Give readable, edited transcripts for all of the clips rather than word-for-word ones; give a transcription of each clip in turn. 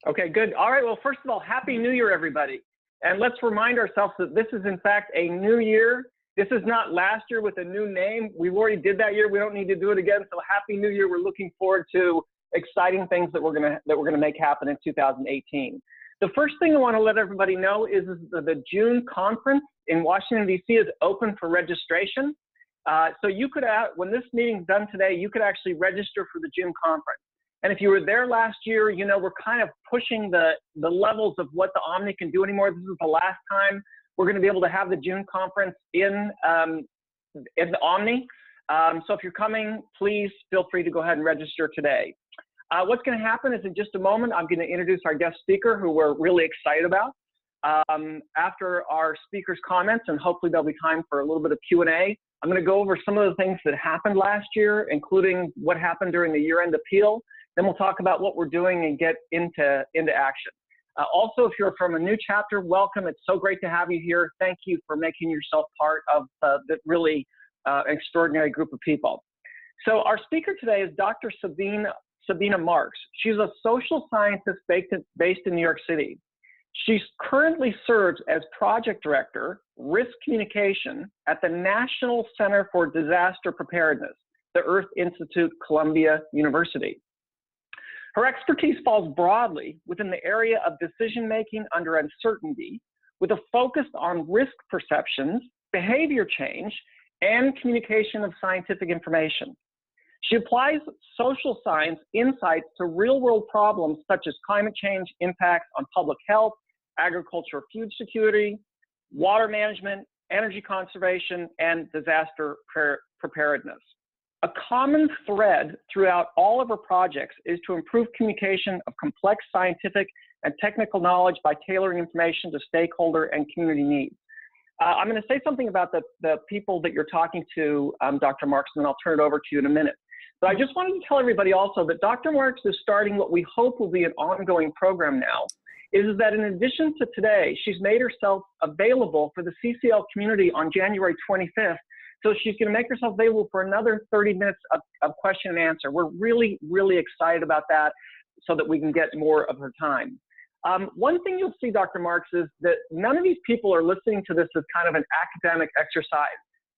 Okay, good. All right, well, first of all, Happy New Year, everybody. And let's remind ourselves that this is, in fact, a new year. This is not last year with a new name. We already did that year. We don't need to do it again. So Happy New Year. We're looking forward to exciting things that we're gonna make happen in 2018. The first thing I want to let everybody know is the June conference in Washington, D.C. is open for registration. So you could, when this meeting's done today, you could actually register for the June conference. And if you were there last year, you know, we're kind of pushing the levels of what the Omni can do anymore. This is the last time we're going to be able to have the June conference in the Omni. So if you're coming, please feel free to go ahead and register today. What's going to happen is in just a moment, I'm going to introduce our guest speaker, who we're really excited about. After our speaker's comments, and hopefully there'll be time for a little bit of Q&A, I'm going to go over some of the things that happened last year, including what happened during the year-end appeal. Then we'll talk about what we're doing and get into action. Also, if you're from a new chapter, welcome. It's so great to have you here. Thank you for making yourself part of the really extraordinary group of people. So our speaker today is Dr. Sabine Marx. She's a social scientist based in New York City. She currently serves as project director, risk communication at the National Center for Disaster Preparedness, the Earth Institute, Columbia University. Her expertise falls broadly within the area of decision-making under uncertainty, with a focus on risk perceptions, behavior change, and communication of scientific information. She applies social science insights to real-world problems such as climate change impacts on public health, agriculture, food security, water management, energy conservation, and disaster preparedness. A common thread throughout all of her projects is to improve communication of complex scientific and technical knowledge by tailoring information to stakeholder and community needs. I'm going to say something about the people that you're talking to, Dr. Marx, and then I'll turn it over to you in a minute. But I just wanted to tell everybody also that Dr. Marx is starting what we hope will be an ongoing program now, is that in addition to today, she's made herself available for the CCL community on January 25th. So she's going to make herself available for another 30 minutes of question and answer. We're really, really excited about that so that we can get more of her time. One thing you'll see, Dr. Marx, is that none of these people are listening to this as kind of an academic exercise.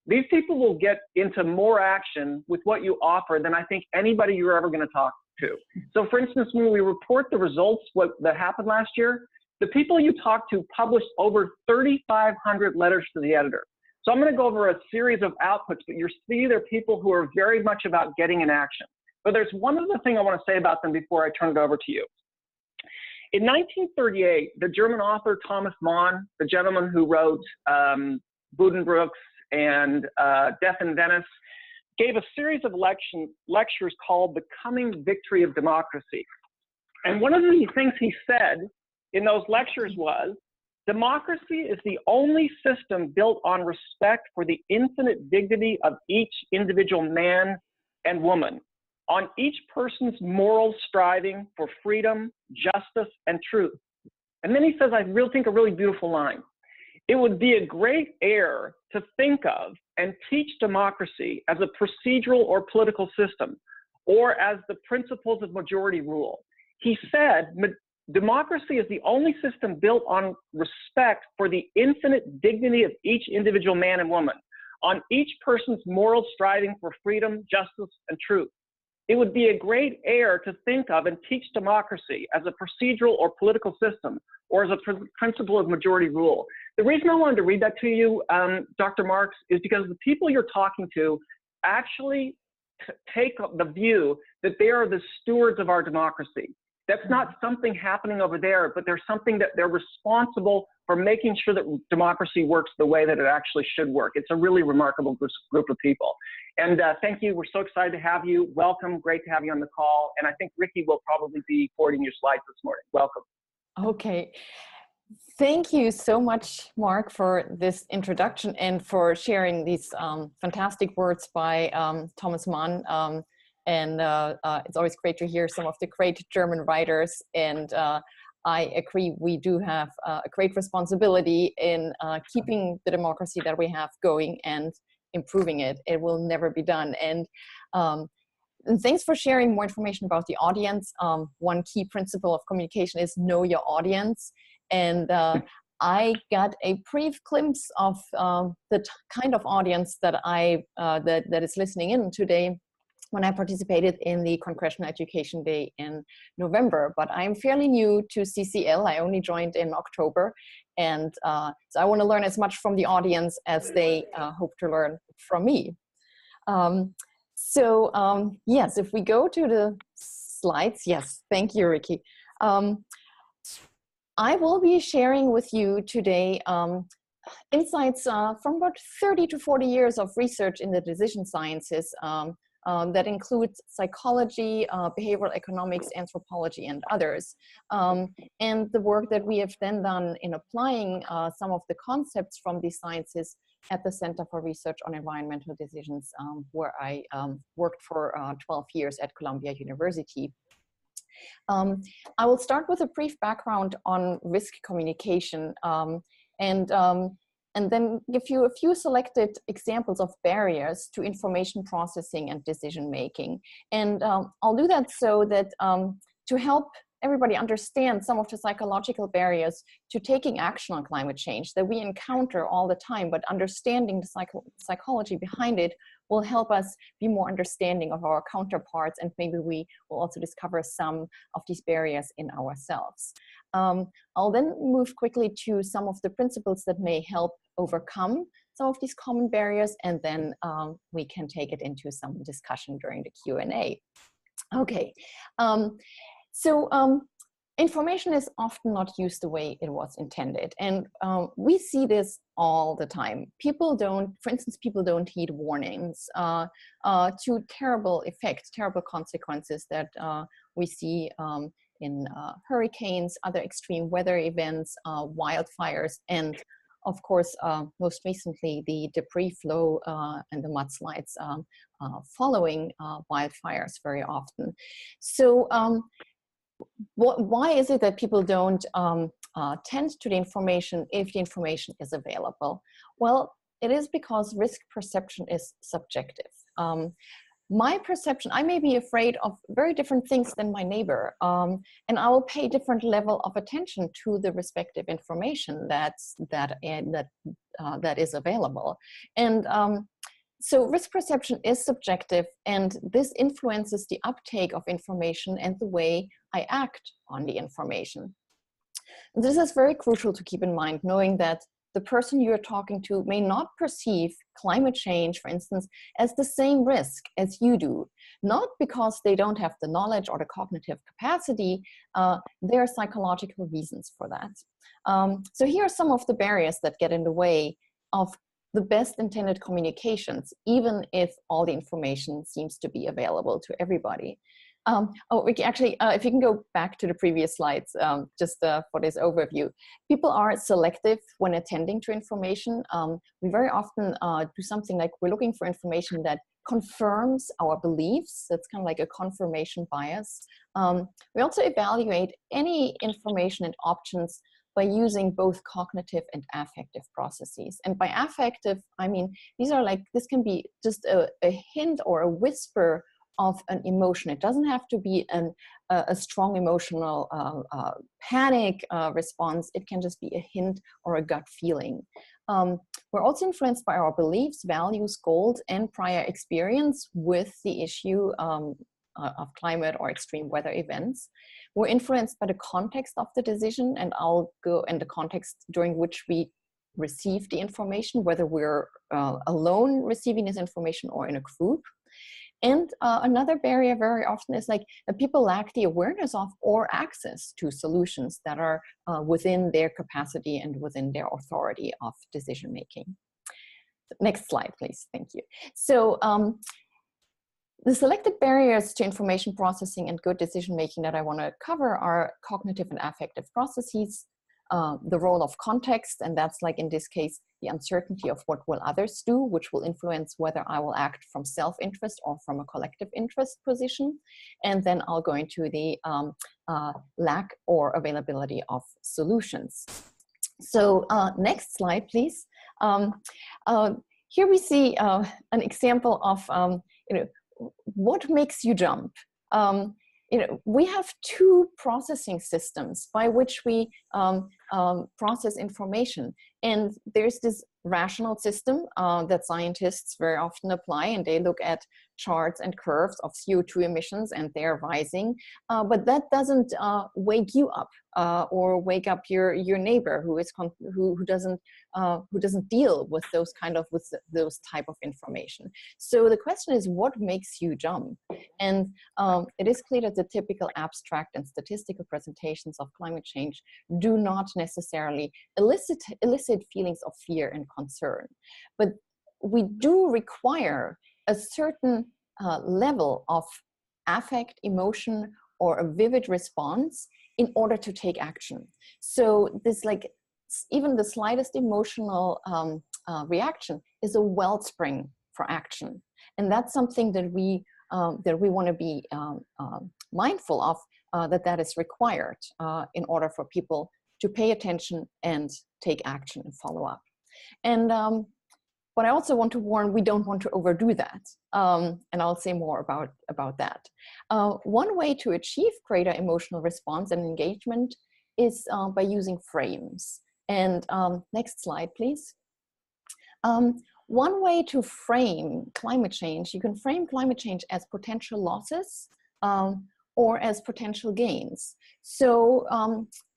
These people will get into more action with what you offer than I think anybody you're ever going to talk to. So for instance, when we report the results, that happened last year, the people you talk to published over 3,500 letters to the editor. So I'm going to go over a series of outputs, but you see they're people who are very much about getting in action. But there's one other thing I want to say about them before I turn it over to you. In 1938, the German author Thomas Mann, the gentleman who wrote Buddenbrooks and Death in Venice, gave a series of lectures called The Coming Victory of Democracy. And one of the things he said in those lectures was, democracy is the only system built on respect for the infinite dignity of each individual man and woman, on each person's moral striving for freedom, justice, and truth. And then he says, I really think a really beautiful line. It would be a great error to think of and teach democracy as a procedural or political system, or as the principles of majority rule. He said, democracy is the only system built on respect for the infinite dignity of each individual man and woman, on each person's moral striving for freedom, justice, and truth. It would be a great error to think of and teach democracy as a procedural or political system, or as a principle of majority rule. The reason I wanted to read that to you, Dr. Marx, is because the people you're talking to actually take the view that they are the stewards of our democracy. That's not something happening over there, but there's something that they're responsible for making sure that democracy works the way that it actually should work. It's a really remarkable group of people. And thank you. We're so excited to have you. Welcome. Great to have you on the call. And I think Ricky will probably be forwarding your slides this morning. Welcome. Okay. Thank you so much, Mark, for this introduction and for sharing these fantastic words by Thomas Mann. It's always great to hear some of the great German writers. And I agree, we do have a great responsibility in keeping the democracy that we have going and improving it. It will never be done. And And thanks for sharing more information about the audience. One key principle of communication is know your audience. And I got a brief glimpse of the kind of audience that that is listening in today when I participated in the Congressional Education Day in November. But I'm fairly new to CCL. I only joined in October. And so I want to learn as much from the audience as they hope to learn from me. Yes, if we go to the slides, yes, thank you, Ricky. I will be sharing with you today insights from about 30 to 40 years of research in the decision sciences that includes psychology, behavioral economics, anthropology, and others. And the work that we have then done in applying some of the concepts from these sciences at the Center for Research on Environmental Decisions, where I worked for 12 years at Columbia University. I will start with a brief background on risk communication and then give you a few selected examples of barriers to information processing and decision making. And I'll do that so that to help everybody understand some of the psychological barriers to taking action on climate change that we encounter all the time, but understanding the psychology behind it will help us be more understanding of our counterparts, and maybe we will also discover some of these barriers in ourselves. I'll then move quickly to some of the principles that may help overcome some of these common barriers, and then we can take it into some discussion during the Q&A. Okay. Information is often not used the way it was intended. And we see this all the time. People don't, for instance, people don't heed warnings to terrible effects, terrible consequences that we see in hurricanes, other extreme weather events, wildfires, and of course, most recently, the debris flow and the mudslides following wildfires very often. So why is it that people don't tend to the information if the information is available? Well, it is because risk perception is subjective. My perception, I may be afraid of very different things than my neighbor, and I will pay different level of attention to the respective information that is available. And so risk perception is subjective, and this influences the uptake of information and the way I act on the information. This is very crucial to keep in mind, knowing that the person you're talking to may not perceive climate change, for instance, as the same risk as you do, not because they don't have the knowledge or the cognitive capacity. There are psychological reasons for that. So here are some of the barriers that get in the way of the best intended communications, even if all the information seems to be available to everybody. Ricky, actually, if you can go back to the previous slides, just for this overview. People are selective when attending to information. We very often do something like we're looking for information that confirms our beliefs. That's kind of like a confirmation bias. We also evaluate any information and options by using both cognitive and affective processes. And by affective, I mean, this can be just a hint or a whisper of an emotion. It doesn't have to be a strong emotional panic response. It can just be a hint or a gut feeling. We're also influenced by our beliefs, values, goals, and prior experience with the issue of climate or extreme weather events. We're influenced by the context of the decision, and I'll go in the context during which we receive the information, whether we're alone receiving this information or in a group. And another barrier very often is like that people lack the awareness of or access to solutions that are within their capacity and within their authority of decision making. Next slide, please. Thank you. So the selected barriers to information processing and good decision making that I want to cover are cognitive and affective processes, the role of context, and that's like in this case, the uncertainty of what will others do, which will influence whether I will act from self-interest or from a collective interest position. And then I'll go into the lack or availability of solutions. So next slide, please. Here we see an example of what makes you jump? You know, we have two processing systems by which we process information. And there's this rational system that scientists very often apply, and they look at charts and curves of CO2 emissions, and they're rising. But that doesn't wake you up or wake up your neighbor who doesn't deal with those type of information. So the question is, what makes you jump? And it is clear that the typical abstract and statistical presentations of climate change do not necessarily elicit feelings of fear and concern. But we do require a certain level of affect, emotion, or a vivid response in order to take action. So this, like, even the slightest emotional reaction is a wellspring for action. And that's something that we want to be mindful of, that is required in order for people to pay attention and take action and follow up. And but I also want to warn, we don't want to overdo that. And I'll say more about that. One way to achieve greater emotional response and engagement is by using frames. And next slide, please. One way to frame climate change, you can frame climate change as potential losses or as potential gains. So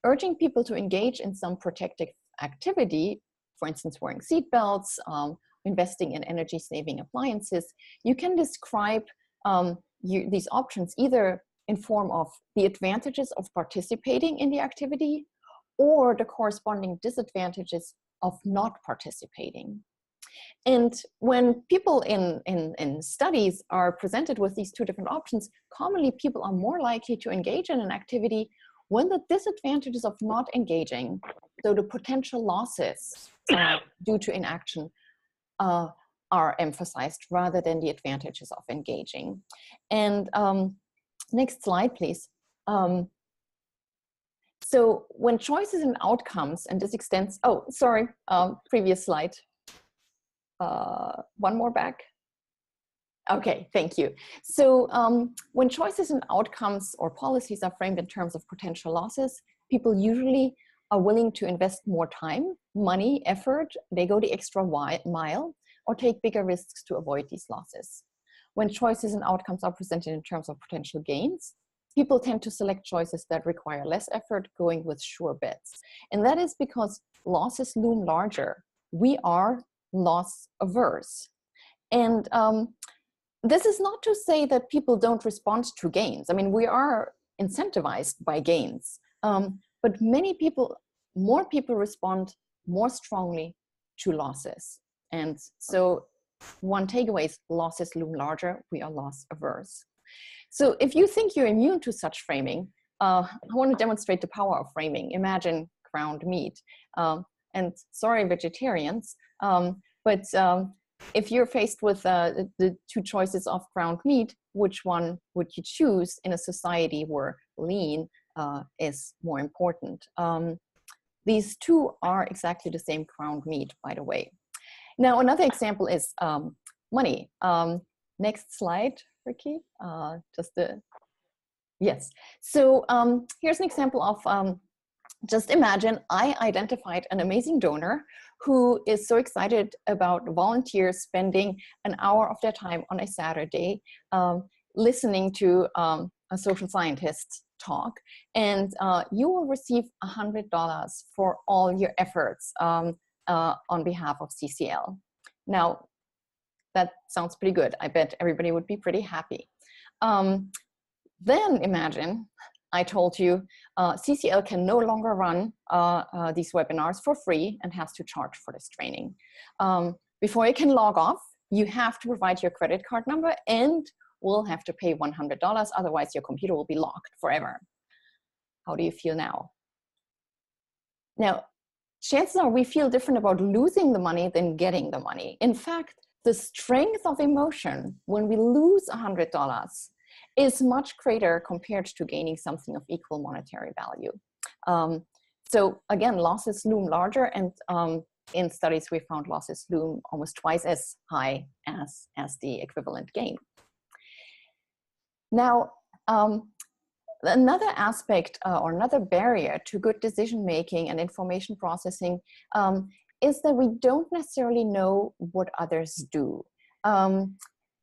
urging people to engage in some protective activity, for instance, wearing seatbelts, investing in energy-saving appliances, you can describe these options either in form of the advantages of participating in the activity or the corresponding disadvantages of not participating. And when people in studies are presented with these two different options, commonly people are more likely to engage in an activity when the disadvantages of not engaging, so the potential losses due to inaction, are emphasized rather than the advantages of engaging. And next slide, please. So when choices and outcomes, and this extends, oh, sorry, previous slide. One more back. Okay, thank you. So when choices and outcomes or policies are framed in terms of potential losses, people usually are willing to invest more time, money, effort. They go the extra mile or take bigger risks to avoid these losses. When choices and outcomes are presented in terms of potential gains, people tend to select choices that require less effort, going with sure bets. And that is because losses loom larger. We are loss averse. And this is not to say that people don't respond to gains. I mean, we are incentivized by gains, but more people respond more strongly to losses. And so one takeaway is losses loom larger, we are loss averse. So if you think you're immune to such framing, I want to demonstrate the power of framing. Imagine ground meat. And sorry, vegetarians, but if you're faced with the two choices of ground meat, which one would you choose in a society where lean is more important? These two are exactly the same ground meat, by the way. Now, another example is money. Next slide, Ricky. Yes. So here's an example of, just imagine I identified an amazing donor who is so excited about volunteers spending an hour of their time on a Saturday listening to a social scientist talk, and you will receive $100 for all your efforts on behalf of CCL. Now, that sounds pretty good. I bet everybody would be pretty happy. Then imagine I told you CCL can no longer run these webinars for free and has to charge for this training. Before you can log off, you have to provide your credit card number and will have to pay $100, otherwise your computer will be locked forever. How do you feel now? Now, chances are we feel different about losing the money than getting the money. In fact, the strength of emotion when we lose $100 is much greater compared to gaining something of equal monetary value. So again, losses loom larger, and in studies we found losses loom almost twice as high as the equivalent gain. Now, another aspect or another barrier to good decision making and information processing is that we don't necessarily know what others do.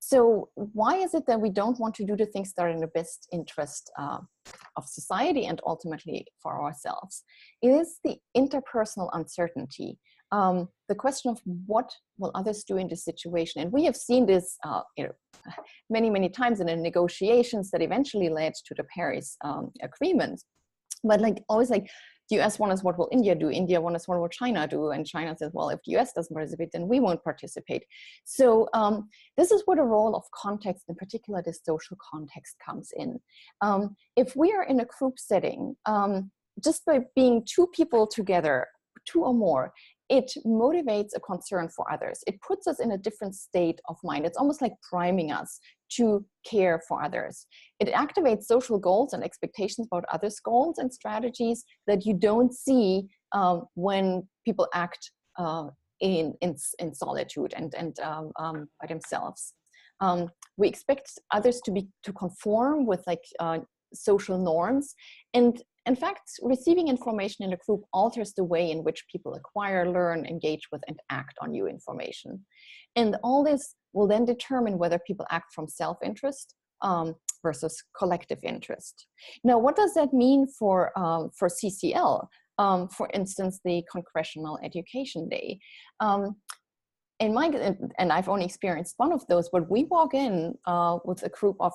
So why is it that we don't want to do the things that are in the best interest of society and ultimately for ourselves? It is the interpersonal uncertainty. The question of what will others do in this situation. And we have seen this many, many times in the negotiations that eventually led to the Paris Agreement. But like always, like the US wonders what will India do? India wonders what will China do? And China says, well, if the US doesn't participate, then we won't participate. So this is where the role of context, in particular the social context, comes in. If we are in a group setting, just by being two people together, two or more, it motivates a concern for others. It puts us in a different state of mind. It's almost like priming us to care for others. It activates social goals and expectations about others' goals and strategies that you don't see when people act in solitude and by themselves. We expect others to conform with like social norms, and in fact, receiving information in a group alters the way in which people acquire, learn, engage with, and act on new information. And all this will then determine whether people act from self-interest versus collective interest. Now, what does that mean for CCL? For instance, the Congressional Education Day. And I've only experienced one of those, but we walk in with a group of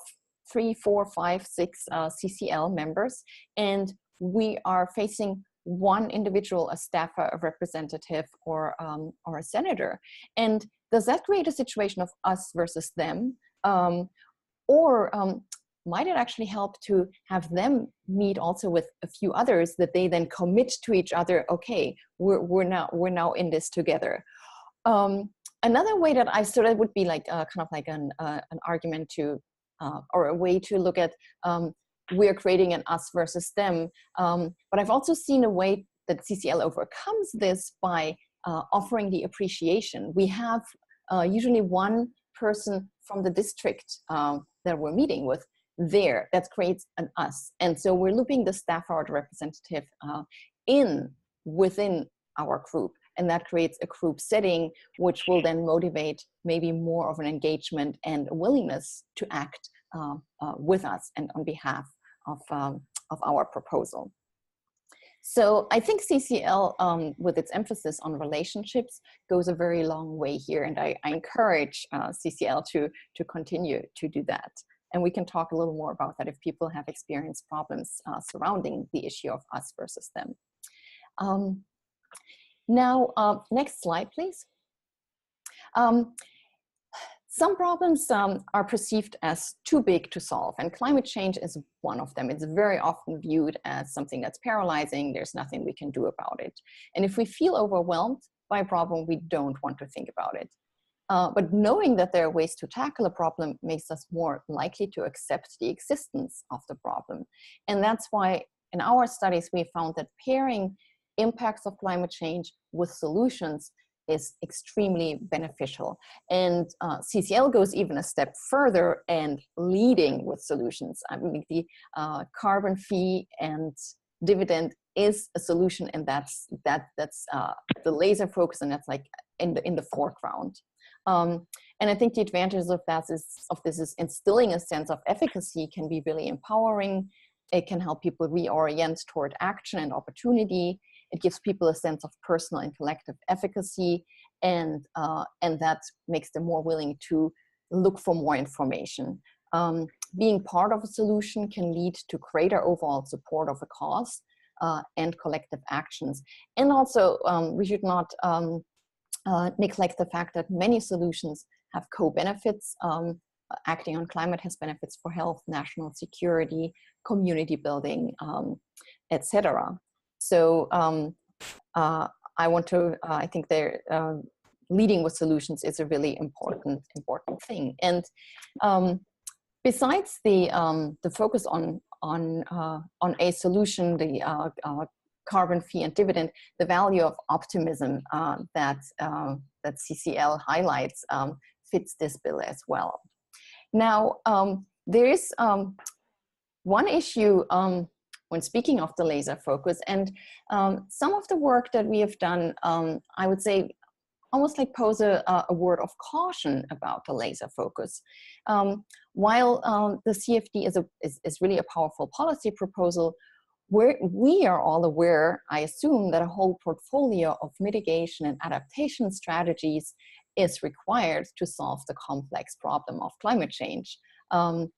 3, 4, 5, 6 CCL members, and we are facing one individual, a staffer, a representative, or a senator. And does that create a situation of us versus them? Or might it actually help to have them meet also with a few others that they then commit to each other? Okay, we're now in this together. Another way that I saw it would be like kind of like an argument to or a way to look at we're creating an us versus them. But I've also seen a way that CCL overcomes this by offering the appreciation. We have usually one person from the district that we're meeting with there that creates an us. And so we're looping the staff or the representative within our group. And that creates a group setting, which will then motivate maybe more of an engagement and a willingness to act with us and on behalf of our proposal. So I think CCL, with its emphasis on relationships, goes a very long way here. And I encourage CCL to continue to do that. And we can talk a little more about that if people have experienced problems surrounding the issue of us versus them. Now, next slide, please. Some problems are perceived as too big to solve, and climate change is one of them. It's very often viewed as something that's paralyzing. There's nothing we can do about it. And if we feel overwhelmed by a problem, we don't want to think about it. But knowing that there are ways to tackle a problem makes us more likely to accept the existence of the problem. And that's why in our studies, we found that pairing impacts of climate change with solutions is extremely beneficial. And CCL goes even a step further and leading with solutions. I mean, the carbon fee and dividend is a solution, and that's the laser focus, and that's like in the foreground. And I think the advantages of this is instilling a sense of efficacy can be really empowering. It can help people reorient toward action and opportunity. It gives people a sense of personal and collective efficacy, and that makes them more willing to look for more information. Being part of a solution can lead to greater overall support of a cause and collective actions. And also, we should not neglect the fact that many solutions have co-benefits. Acting on climate has benefits for health, national security, community building, etc. So I think leading with solutions is a really important thing. And besides the focus on a solution, the carbon fee and dividend, the value of optimism that CCL highlights fits this bill as well. Now, there is one issue when speaking of the laser focus, and some of the work that we have done, I would say, almost like pose a word of caution about the laser focus. While the CFD is really a powerful policy proposal, we are all aware, I assume, that a whole portfolio of mitigation and adaptation strategies is required to solve the complex problem of climate change. And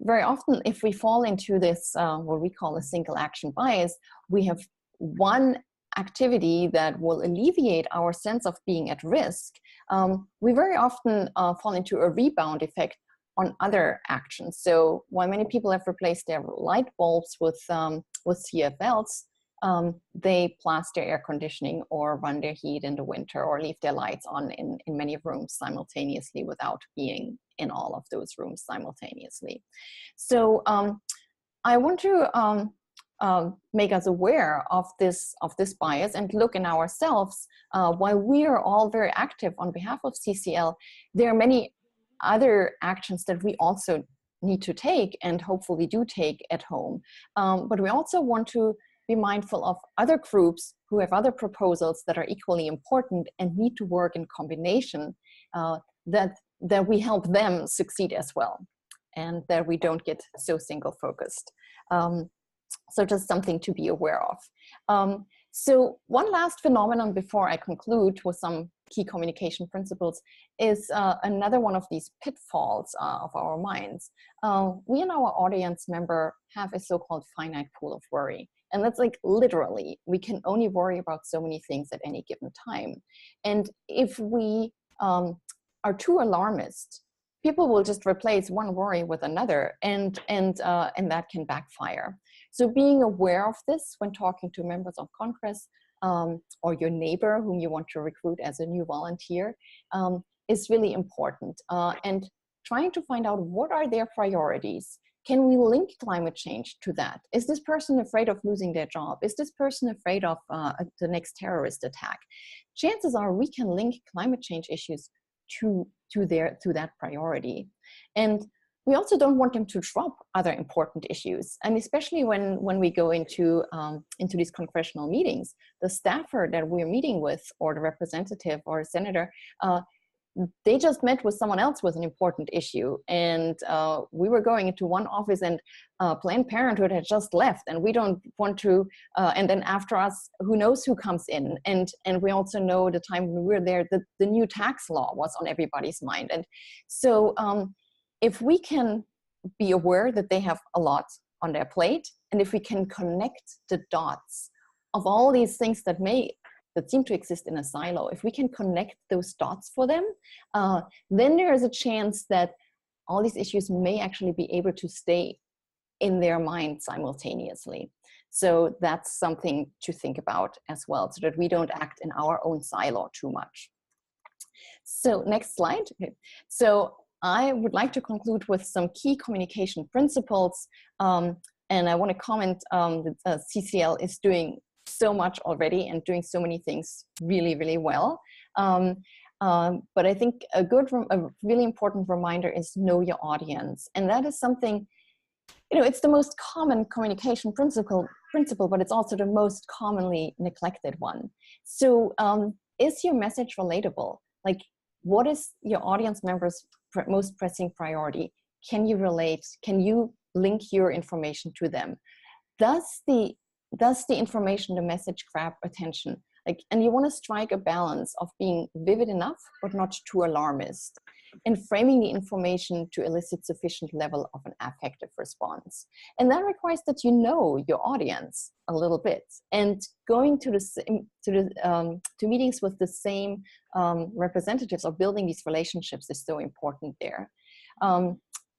very often, if we fall into this, what we call a single action bias, we have one activity that will alleviate our sense of being at risk. We very often fall into a rebound effect on other actions. So while many people have replaced their light bulbs with CFLs, they blast their air conditioning or run their heat in the winter or leave their lights on in many rooms simultaneously without being in all of those rooms simultaneously. So I want to make us aware of this bias and look in ourselves. While we are all very active on behalf of CCL, there are many other actions that we also need to take and hopefully do take at home. But we also want to be mindful of other groups who have other proposals that are equally important and need to work in combination, that we help them succeed as well, and that we don't get so single focused. So just something to be aware of. So one last phenomenon before I conclude with some key communication principles is another one of these pitfalls of our minds. We and our audience member have a so-called finite pool of worry. And that's like literally, we can only worry about so many things at any given time. And if we are too alarmist, people will just replace one worry with another, and that can backfire. So being aware of this when talking to members of Congress or your neighbor whom you want to recruit as a new volunteer is really important. And trying to find out what are their priorities. Can we link climate change to that? Is this person afraid of losing their job? Is this person afraid of the next terrorist attack? Chances are we can link climate change issues to that priority. And we also don't want them to drop other important issues. And especially when we go into these congressional meetings, the staffer that we're meeting with, or the representative or a senator, they just met with someone else with an important issue. And we were going into one office and Planned Parenthood had just left, and we don't want to, and then after us, who knows who comes in. And we also know the time when we were there, the new tax law was on everybody's mind. And so if we can be aware that they have a lot on their plate, and if we can connect the dots of all these things that seem to exist in a silo, if we can connect those dots for them, then there is a chance that all these issues may actually be able to stay in their mind simultaneously. So that's something to think about as well, so that we don't act in our own silo too much. So next slide. Okay. So I would like to conclude with some key communication principles. And I want to comment that CCL is doing so much already and doing so many things really, really well. But I think a really important reminder is know your audience. And that is something, it's the most common communication principle, but it's also the most commonly neglected one. So is your message relatable? Like, what is your audience members' most pressing priority? Can you relate? Can you link your information to them? Does the information, the message grab attention? And you want to strike a balance of being vivid enough, but not too alarmist, and framing the information to elicit sufficient level of an affective response. And that requires that you know your audience a little bit, and going to meetings with the same representatives, or building these relationships, is so important there.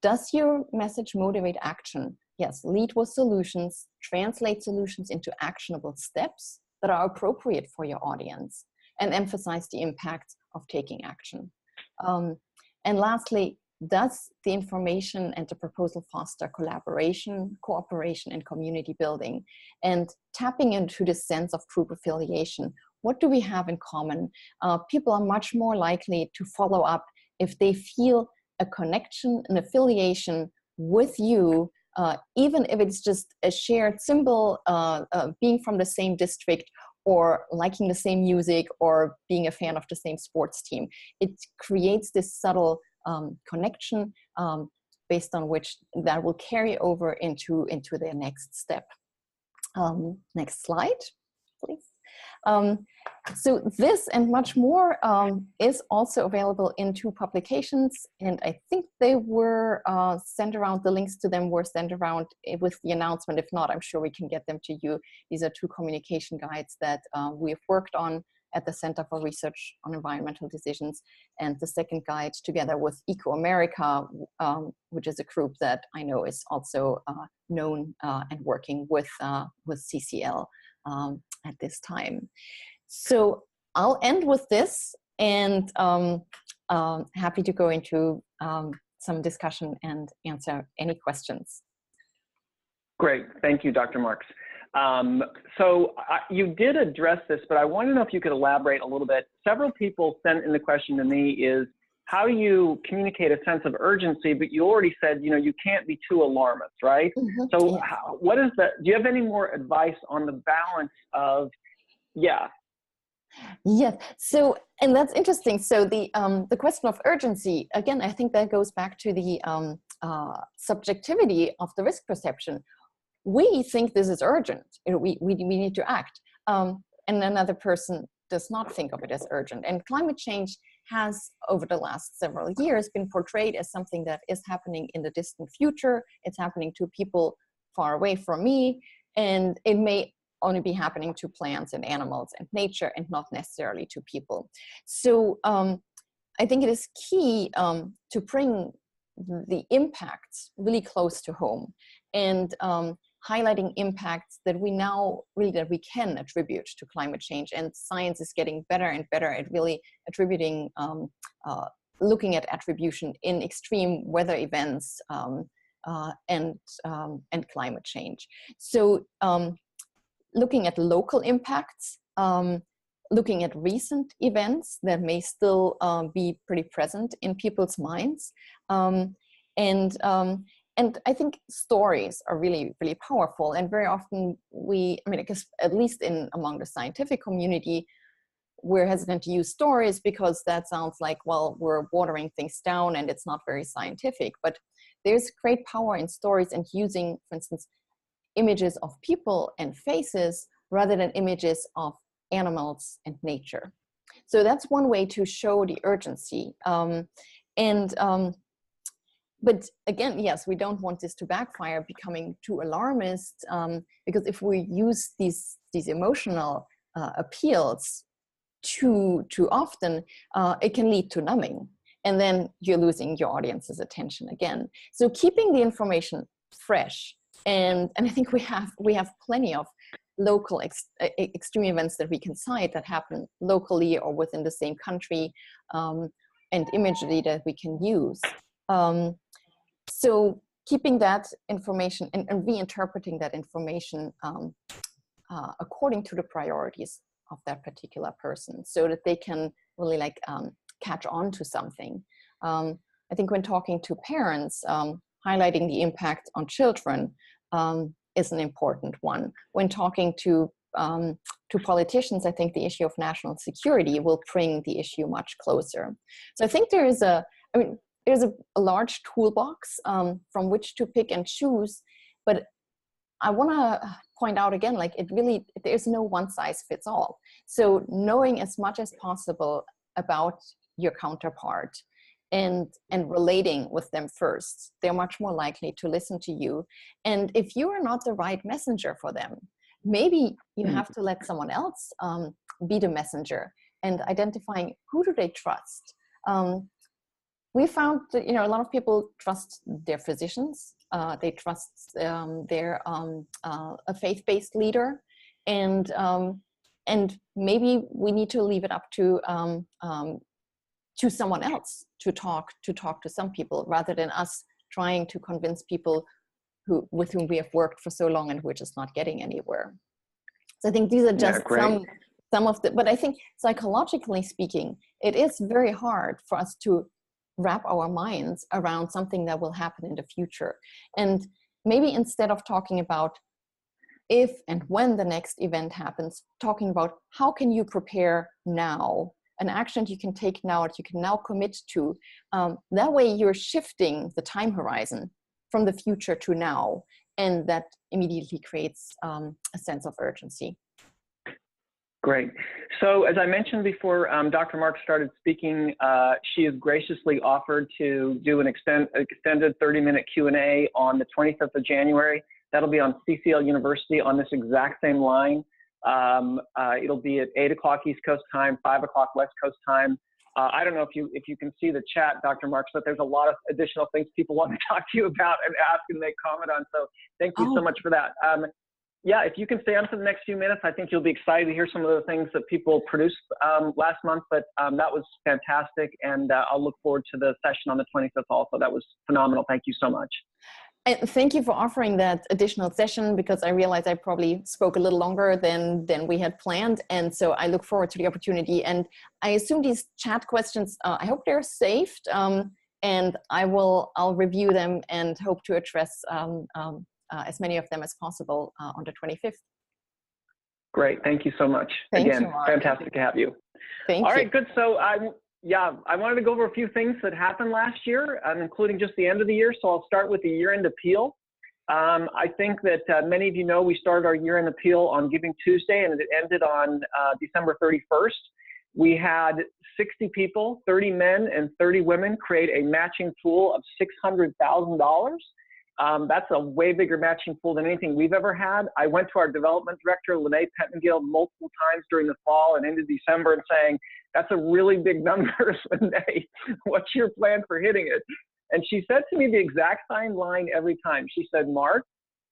Does your message motivate action? Yes, lead with solutions, translate solutions into actionable steps that are appropriate for your audience, and emphasize the impact of taking action. And lastly, does the information and the proposal foster collaboration, cooperation, and community building? And tapping into this sense of group affiliation. What do we have in common? People are much more likely to follow up if they feel a connection, an affiliation with you, even if it's just a shared symbol, being from the same district, or liking the same music, or being a fan of the same sports team. It creates this subtle connection based on which that will carry over into their next step. Next slide, please. So this and much more is also available in 2 publications, and I think they were sent around, the links to them were sent around with the announcement. If not, I'm sure we can get them to you. These are 2 communication guides that we have worked on at the Center for Research on Environmental Decisions, and the second guide together with Eco America, which is a group that I know is also known and working with CCL at this time. So I'll end with this, and happy to go into some discussion and answer any questions. Great, thank you, Dr. Marx. So you did address this, but I want to know if you could elaborate a little bit. Several people sent in the question to me is, how do you communicate a sense of urgency? But you already said, you know, you can't be too alarmist, right? Mm-hmm. So yes. What is that? Do you have any more advice on the balance of, yeah? Yes. So, and that's interesting. So the question of urgency, again, I think that goes back to the subjectivity of the risk perception. We think this is urgent. We need to act. And another person does not think of it as urgent. And climate change has, over the last several years, been portrayed as something that is happening in the distant future. It's happening to people far away from me, and it may only be happening to plants and animals and nature, and not necessarily to people. So I think it is key to bring the impacts really close to home, and highlighting impacts that we now that we can attribute to climate change. And science is getting better and better at really attributing, looking at attribution in extreme weather events and climate change. So looking at local impacts, looking at recent events that may still be pretty present in people's minds, and I think stories are really, really powerful. And very often I guess at least among the scientific community, we're hesitant to use stories because that sounds like, well, we're watering things down and it's not very scientific. But there's great power in stories, and using, for instance, images of people and faces rather than images of animals and nature. So that's one way to show the urgency. But again, yes, we don't want this to backfire, becoming too alarmist, because if we use these emotional appeals too often, it can lead to numbing, and then you're losing your audience's attention again. So keeping the information fresh, and I think we have plenty of local extreme events that we can cite that happen locally or within the same country, and imagery that we can use. So keeping that information and reinterpreting that information according to the priorities of that particular person, so that they can really catch on to something. I think when talking to parents, highlighting the impact on children is an important one. When talking to politicians, I think the issue of national security will bring the issue much closer. So I think there's a large toolbox from which to pick and choose, but I want to point out again, there's no one size fits all. So knowing as much as possible about your counterpart and relating with them first, they're much more likely to listen to you. And if you are not the right messenger for them, maybe you have to let someone else be the messenger, and identifying who do they trust. We found that a lot of people trust their physicians, they trust a faith-based leader, and maybe we need to leave it up to someone else to talk to some people, rather than us trying to convince people with whom we have worked for so long and we're just not getting anywhere. So I think these are just some of the, but I think psychologically speaking, it is very hard for us to wrap our minds around something that will happen in the future. And maybe instead of talking about if and when the next event happens, talking about how can you prepare now, an action you can take now that you can now commit to. That way you're shifting the time horizon from the future to now, and that immediately creates a sense of urgency. Great. So as I mentioned before, Dr. Marx started speaking. She has graciously offered to do an extended 30-minute Q&A on the 25th of January. That'll be on CCL University on this exact same line. It'll be at 8 o'clock East Coast time, 5 o'clock West Coast time. I don't know if you can see the chat, Dr. Marx, but there's a lot of additional things people want to talk to you about and ask and make comment on. So thank you so much for that. Yeah, if you can stay on for the next few minutes, I think you'll be excited to hear some of the things that people produced last month, but that was fantastic. And I'll look forward to the session on the 25th also. That was phenomenal. Thank you so much. And thank you for offering that additional session, because I realized I probably spoke a little longer than we had planned. And so I look forward to the opportunity. And I assume these chat questions, I hope they're saved, and I'll review them and hope to address as many of them as possible on the 25th. Great. Thank you so much. Thank Again, you, Mark. fantastic to have you. Thank you. All right, good. So I wanted to go over a few things that happened last year, including just the end of the year. So I'll start with the year-end appeal. I think that many of you know we started our year-end appeal on Giving Tuesday, and it ended on December 31st. We had 60 people, 30 men and 30 women, create a matching pool of $600,000. That's a way bigger matching pool than anything we've ever had. I went to our development director, Lene Pettengill, multiple times during the fall and into December and saying, that's a really big number, Lene. What's your plan for hitting it? And she said to me the exact same line every time. She said, Mark,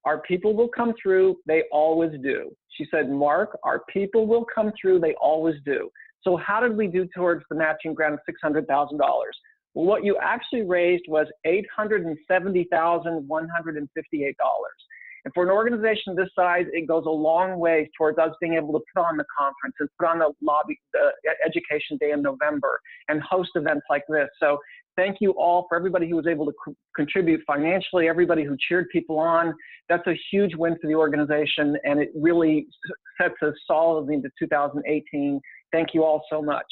our people will come through. They always do. She said, Mark, our people will come through. They always do. So how did we do towards the matching grant of $600,000? Well, what you actually raised was $870,158. And for an organization this size, it goes a long way towards us being able to put on the conference and put on the education day in November and host events like this. So thank you all for everybody who was able to contribute financially, everybody who cheered people on. That's a huge win for the organization, and it really sets us solidly into 2018. Thank you all so much.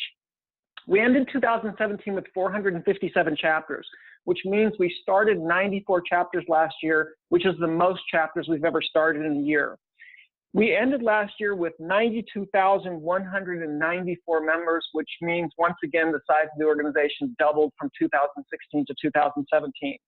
We ended 2017 with 457 chapters, which means we started 94 chapters last year, which is the most chapters we've ever started in a year. We ended last year with 92,194 members, which means once again the size of the organization doubled from 2016 to 2017.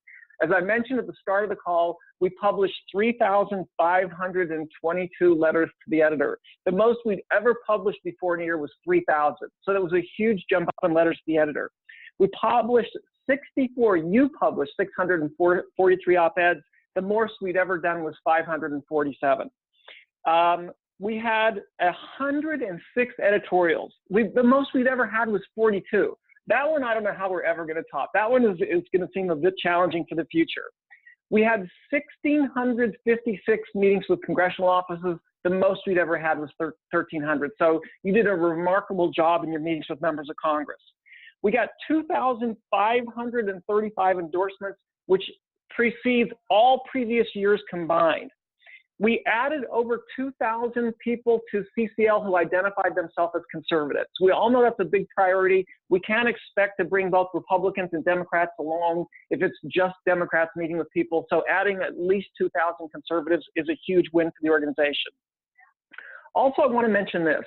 As I mentioned at the start of the call, we published 3,522 letters to the editor. The most we'd ever published before in a year was 3,000. So that was a huge jump up in letters to the editor. We published 64, you published 643 op-eds. The most we'd ever done was 547. We had 106 editorials. The most we'd ever had was 42. That one, I don't know how we're ever going to top. That one is going to seem a bit challenging for the future. We had 1,656 meetings with congressional offices. The most we'd ever had was 1,300. So you did a remarkable job in your meetings with members of Congress. We got 2,535 endorsements, which precedes all previous years combined. We added over 2,000 people to CCL who identified themselves as conservatives. We all know that's a big priority. We can't expect to bring both Republicans and Democrats along if it's just Democrats meeting with people. So adding at least 2,000 conservatives is a huge win for the organization. Also, I want to mention this.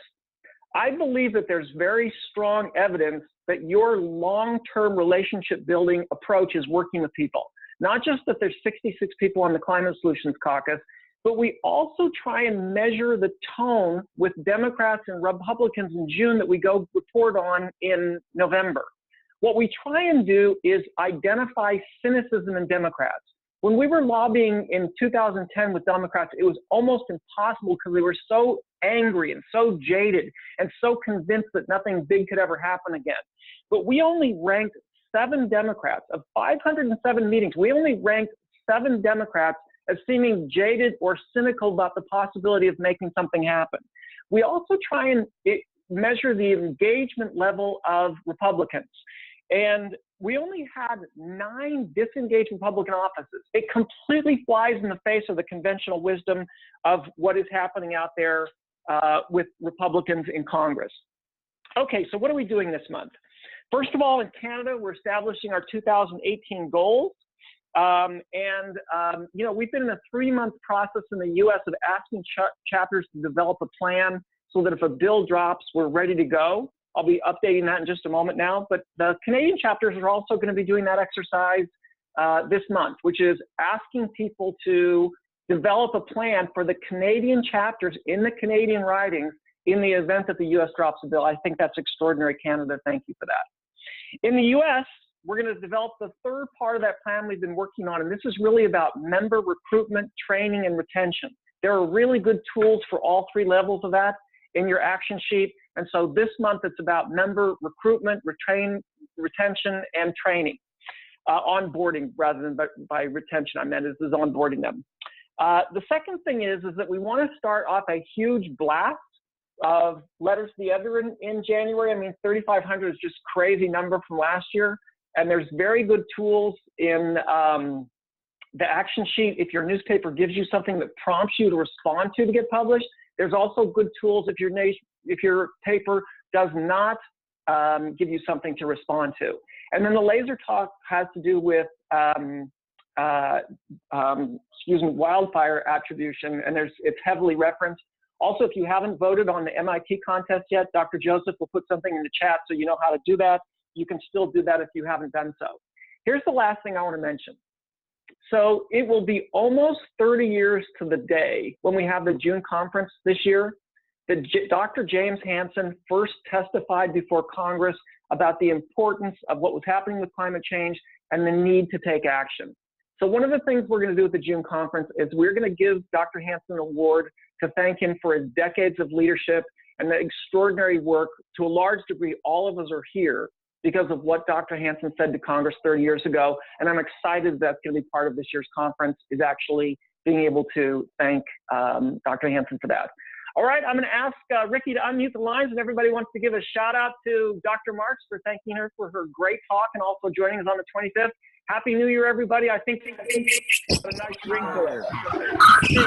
I believe that there's very strong evidence that your long-term relationship building approach is working with people. Not just that there's 66 people on the Climate Solutions Caucus, but we also try and measure the tone with Democrats and Republicans in June that we go report on in November. What we try and do is identify cynicism in Democrats. When we were lobbying in 2010 with Democrats, it was almost impossible because they were so angry and so jaded and so convinced that nothing big could ever happen again. But we only ranked 7 Democrats. Of 507 meetings, we only ranked 7 Democrats as seeming jaded or cynical about the possibility of making something happen. We also try and measure the engagement level of Republicans. And we only had 9 disengaged Republican offices. It completely flies in the face of the conventional wisdom of what is happening out there with Republicans in Congress. Okay, so what are we doing this month? First of all, in Canada, we're establishing our 2018 goals. You know, we've been in a 3-month process in the US of asking chapters to develop a plan so that if a bill drops, we're ready to go. I'll be updating that in just a moment now, but the Canadian chapters are also going to be doing that exercise this month, which is asking people to develop a plan for the Canadian chapters in the Canadian ridings in the event that the US drops a bill. I think that's extraordinary, Canada. Thank you for that. In the US, we're going to develop the third part of that plan we've been working on, and this is really about member recruitment, training, and retention. There are really good tools for all 3 levels of that in your action sheet. And so this month, it's about member recruitment, retention, and training. Onboarding rather than by retention, I meant is onboarding them. The second thing is that we want to start off a huge blast of letters to the editor in January. I mean, 3,500 is just crazy number from last year. And there's very good tools in the action sheet. If your newspaper gives you something that prompts you to respond to get published, there's also good tools if your paper does not give you something to respond to. And then the laser talk has to do with wildfire attribution, and it's heavily referenced. Also, if you haven't voted on the MIT contest yet, Dr. Joseph will put something in the chat so you know how to do that. You can still do that if you haven't done so. Here's the last thing I want to mention. So it will be almost 30 years to the day when we have the June conference this year that Dr. James Hansen first testified before Congress about the importance of what was happening with climate change and the need to take action. So one of the things we're going to do at the June conference is we're going to give Dr. Hansen an award to thank him for his decades of leadership and the extraordinary work. To a large degree, all of us are here because of what Dr. Hansen said to Congress 30 years ago. And I'm excited that's going to be part of this year's conference, is actually being able to thank Dr. Hansen for that. All right, I'm going to ask Ricky to unmute the lines, and everybody wants to give a shout out to Dr. Marx for thanking her for her great talk and also joining us on the 25th. Happy New Year, everybody. I think a nice ring to it.